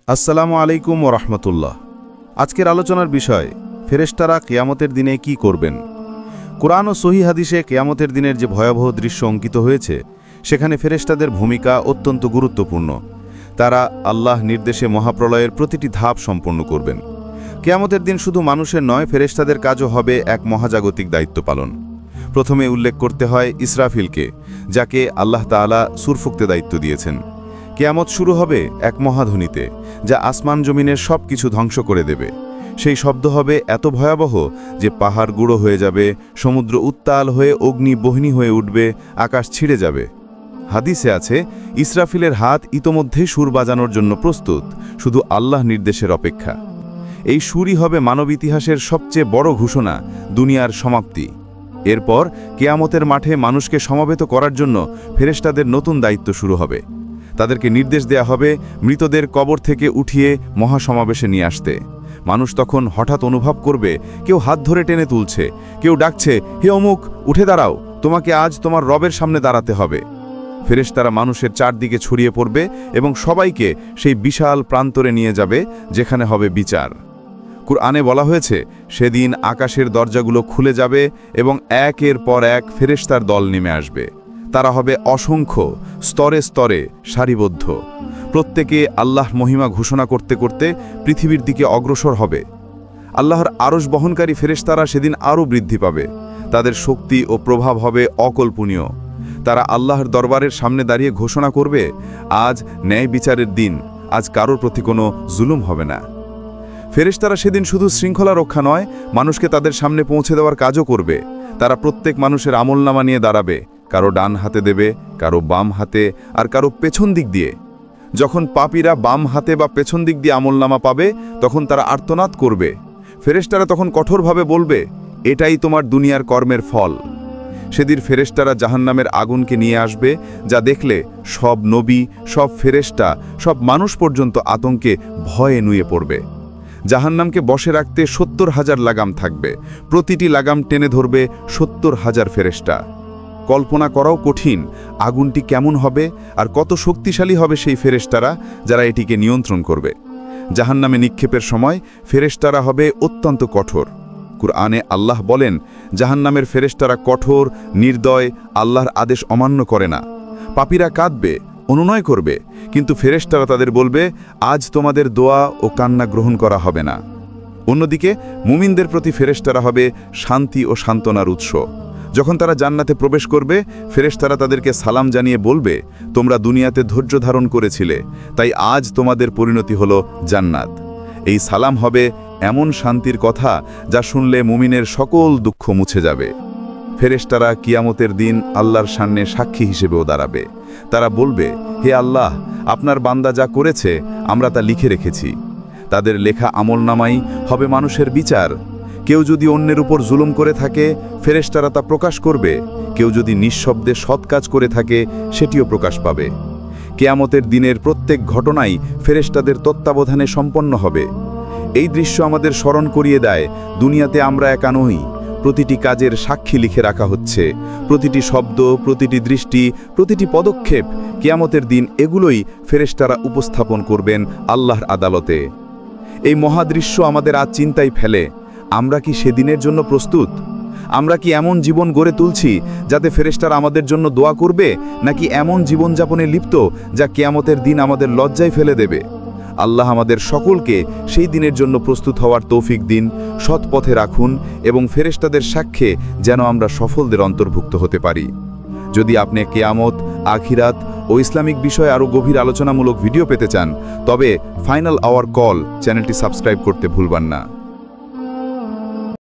আসসালামু আলাইকুম ও রহমতুল্লাহ। আজকের আলোচনার বিষয় ফেরেশতারা কিয়ামতের দিনে কি করবেন। কুরআন ও সহিহ হাদিসে কিয়ামতের দিনের যে ভয়াবহ দৃশ্য অঙ্কিত হয়েছে সেখানে ফেরেশতাদের ভূমিকা অত্যন্ত গুরুত্বপূর্ণ। তারা আল্লাহ নির্দেশে মহাপ্রলয়ের প্রতিটি ধাপ সম্পন্ন করবেন। কিয়ামতের দিন শুধু মানুষের নয়, ফেরেশতাদের কাজও হবে এক মহাজাগতিক দায়িত্ব পালন। প্রথমে উল্লেখ করতে হয় ইসরাফিলকে, যাকে আল্লাহ তাআলা সূর ফুঁকতে দায়িত্ব দিয়েছেন। কিয়ামত শুরু হবে এক মহাধ্বনিতে, যা আসমান জমিনের সব কিছু ধ্বংস করে দেবে। সেই শব্দ হবে এত ভয়াবহ যে পাহাড় গুঁড়ো হয়ে যাবে, সমুদ্র উত্তাল হয়ে অগ্নি বহ্নি হয়ে উঠবে, আকাশ ছিঁড়ে যাবে। হাদিসে আছে, ইসরাফিলের হাত ইতোমধ্যেই সুর বাজানোর জন্য প্রস্তুত, শুধু আল্লাহ নির্দেশের অপেক্ষা। এই সুরই হবে মানব ইতিহাসের সবচেয়ে বড় ঘোষণা, দুনিয়ার সমাপ্তি। এরপর কিয়ামতের মাঠে মানুষকে সমবেত করার জন্য ফেরেশতাদের নতুন দায়িত্ব শুরু হবে। তাদেরকে নির্দেশ দেয়া হবে মৃতদের কবর থেকে উঠিয়ে মহাসমাবেশে নিয়ে আসতে। মানুষ তখন হঠাৎ অনুভব করবে কেউ হাত ধরে টেনে তুলছে, কেউ ডাকছে, হে অমুক, উঠে দাঁড়াও, তোমাকে আজ তোমার রবের সামনে দাঁড়াতে হবে। ফেরেশতারা মানুষের চারদিকে ছড়িয়ে পড়বে এবং সবাইকে সেই বিশাল প্রান্তরে নিয়ে যাবে যেখানে হবে বিচার। কুরআনে বলা হয়েছে, সেদিন আকাশের দরজাগুলো খুলে যাবে এবং একের পর এক ফেরেশতার দল নেমে আসবে। তারা হবে অসংখ্য, স্তরে স্তরে সারিবদ্ধ। প্রত্যেকে আল্লাহর মহিমা ঘোষণা করতে করতে পৃথিবীর দিকে অগ্রসর হবে। আল্লাহর আরশ বহনকারী ফেরেশতারা সেদিন আরও বৃদ্ধি পাবে। তাদের শক্তি ও প্রভাব হবে অকল্পনীয়। তারা আল্লাহর দরবারের সামনে দাঁড়িয়ে ঘোষণা করবে, আজ ন্যায় বিচারের দিন, আজ কারোর প্রতি কোনো জুলুম হবে না। ফেরেশতারা সেদিন শুধু শৃঙ্খলা রক্ষা নয়, মানুষকে তাদের সামনে পৌঁছে দেওয়ার কাজও করবে। তারা প্রত্যেক মানুষের আমলনামা নিয়ে দাঁড়াবে, কারো ডান হাতে দেবে, কারো বাম হাতে, আর কারো পেছন দিক দিয়ে। যখন পাপীরা বাম হাতে বা পেছন দিক দিয়ে আমলনামা পাবে, তখন তারা আর্তনাদ করবে। ফেরেশতারা তখন কঠোরভাবে বলবে, এটাই তোমার দুনিয়ার কর্মের ফল। সেদিন ফেরেশতারা জাহান্নামের আগুনকে নিয়ে আসবে, যা দেখলে সব নবী, সব ফেরেশতা, সব মানুষ পর্যন্ত আতঙ্কে ভয়ে নুয়ে পড়বে। জাহান্নামকে বসে রাখতে ৭০,০০০ লাগাম থাকবে। প্রতিটি লাগাম টেনে ধরবে ৭০,০০০ ফেরেশতা। কল্পনা করাও কঠিন আগুনটি কেমন হবে আর কত শক্তিশালী হবে সেই ফেরেশতারা যারা এটিকে নিয়ন্ত্রণ করবে। জাহান্নামে নিক্ষেপের সময় ফেরেশতারা হবে অত্যন্ত কঠোর। কুরআনে আল্লাহ বলেন, জাহান্নামের ফেরেশতারা কঠোর, নির্দয়, আল্লাহর আদেশ অমান্য করে না। পাপীরা কাঁদবে, অনুনয় করবে, কিন্তু ফেরেশতারা তাদের বলবে, আজ তোমাদের দোয়া ও কান্না গ্রহণ করা হবে না। অন্যদিকে মুমিনদের প্রতি ফেরেশতারা হবে শান্তি ও সান্ত্বনার উৎস। যখন তারা জান্নাতে প্রবেশ করবে, ফেরেশতারা তাদেরকে সালাম জানিয়ে বলবে, তোমরা দুনিয়াতে ধৈর্য ধারণ করেছিলে, তাই আজ তোমাদের পরিণতি হলো জান্নাত। এই সালাম হবে এমন শান্তির কথা যা শুনলে মুমিনের সকল দুঃখ মুছে যাবে। ফেরেশতারা কিয়ামতের দিন আল্লাহর সামনে সাক্ষী হিসেবেও দাঁড়াবে। তারা বলবে, হে আল্লাহ, আপনার বান্দা যা করেছে আমরা তা লিখে রেখেছি। তাদের লেখা আমলনামাই হবে মানুষের বিচার। কেউ যদি অন্যের উপর জুলুম করে থাকে, ফেরেশতারা তা প্রকাশ করবে। কেউ যদি নিঃশব্দে সৎ কাজ করে থাকে, সেটিও প্রকাশ পাবে। কিয়ামতের দিনের প্রত্যেক ঘটনাই ফেরেশতাদের তত্ত্বাবধানে সম্পন্ন হবে। এই দৃশ্য আমাদের স্মরণ করিয়ে দেয়, দুনিয়াতে আমরা একা নই। প্রতিটি কাজের সাক্ষী লিখে রাখা হচ্ছে। প্রতিটি শব্দ, প্রতিটি দৃষ্টি, প্রতিটি পদক্ষেপ, কিয়ামতের দিন এগুলোই ফেরেশতারা উপস্থাপন করবেন আল্লাহর আদালতে। এই মহাদৃশ্য আমাদের আজ চিন্তায় ফেলে, আমরা কি সেদিনের জন্য প্রস্তুত? আমরা কি এমন জীবন গড়ে তুলছি যাতে ফেরেশতারা আমাদের জন্য দোয়া করবে, নাকি এমন জীবনযাপনে লিপ্ত যা কিয়ামতের দিন আমাদের লজ্জায় ফেলে দেবে? আল্লাহ আমাদের সকলকে সেই দিনের জন্য প্রস্তুত হওয়ার তৌফিক দিন, সৎ পথে রাখুন এবং ফেরেশতাদের সাক্ষ্যে যেন আমরা সফলদের অন্তর্ভুক্ত হতে পারি। যদি আপনি কিয়ামত, আখিরাত ও ইসলামিক বিষয়ে আরও গভীর আলোচনামূলক ভিডিও পেতে চান, তবে ফাইনাল আওয়ার কল চ্যানেলটি সাবস্ক্রাইব করতে ভুলবেন না।